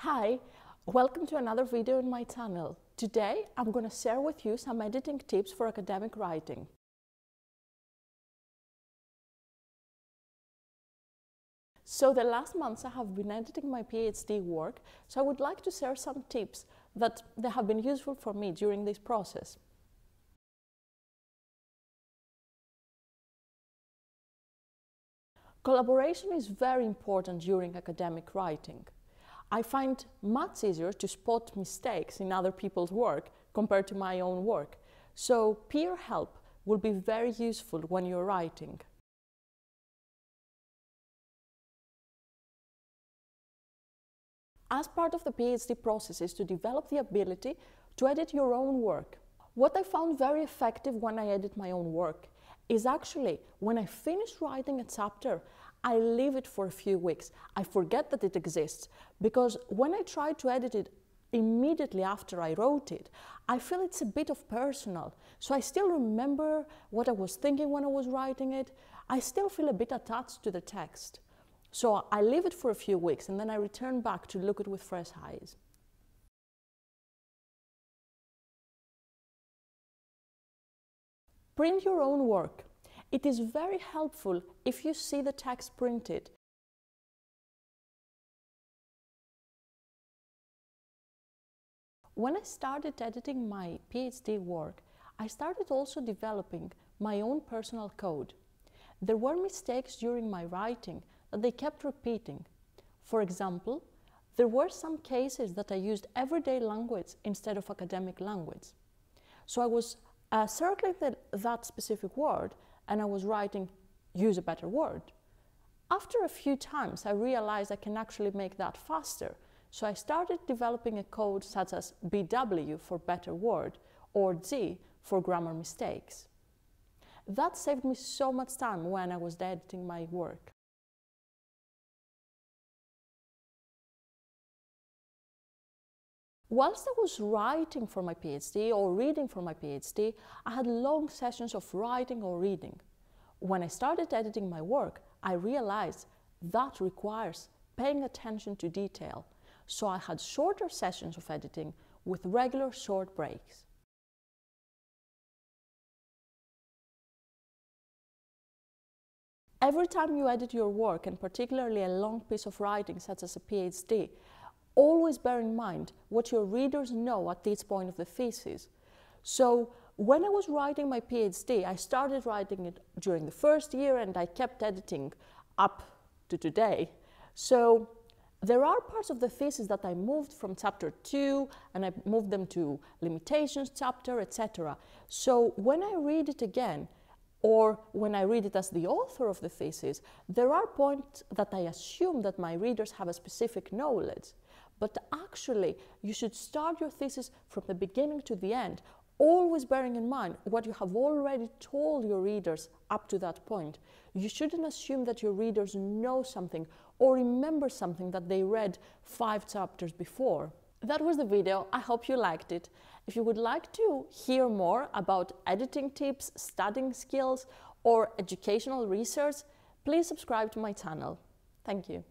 Hi, welcome to another video on my channel. Today I'm going to share with you some editing tips for academic writing. So the last months I have been editing my PhD work, so I would like to share some tips that have been useful for me during this process. Collaboration is very important during academic writing. I find much easier to spot mistakes in other people's work compared to my own work, so peer help will be very useful when you're writing. As part of the PhD process is to develop the ability to edit your own work. What I found very effective when I edit my own work is actually when I finish writing a chapter, I leave it for a few weeks. I forget that it exists because when I try to edit it immediately after I wrote it, I feel it's a bit of personal. So I still remember what I was thinking when I was writing it. I still feel a bit attached to the text. So I leave it for a few weeks and then I return back to look at it with fresh eyes. Print your own work. It is very helpful if you see the text printed. When I started editing my PhD work, I started also developing my own personal code. There were mistakes during my writing that they kept repeating. For example, there were some cases that I used everyday language instead of academic language. So I was circling that specific word and I was writing, use a better word. After a few times, I realized I can actually make that faster. So I started developing a code such as BW for better word or G for grammar mistakes. That saved me so much time when I was editing my work. Whilst I was writing for my PhD or reading for my PhD, I had long sessions of writing or reading. When I started editing my work, I realized that requires paying attention to detail. So I had shorter sessions of editing with regular short breaks. Every time you edit your work, and particularly a long piece of writing such as a PhD, always bear in mind what your readers know at each point of the thesis. So when I was writing my PhD, I started writing it during the first year and I kept editing up to today. So there are parts of the thesis that I moved from chapter 2 and I moved them to limitations chapter, etc. So when I read it again, or when I read it as the author of the thesis, there are points that I assume that my readers have a specific knowledge. But actually, you should start your thesis from the beginning to the end, always bearing in mind what you have already told your readers up to that point. You shouldn't assume that your readers know something or remember something that they read 5 chapters before. That was the video. I hope you liked it. If you would like to hear more about editing tips, studying skills, or educational research, please subscribe to my channel. Thank you.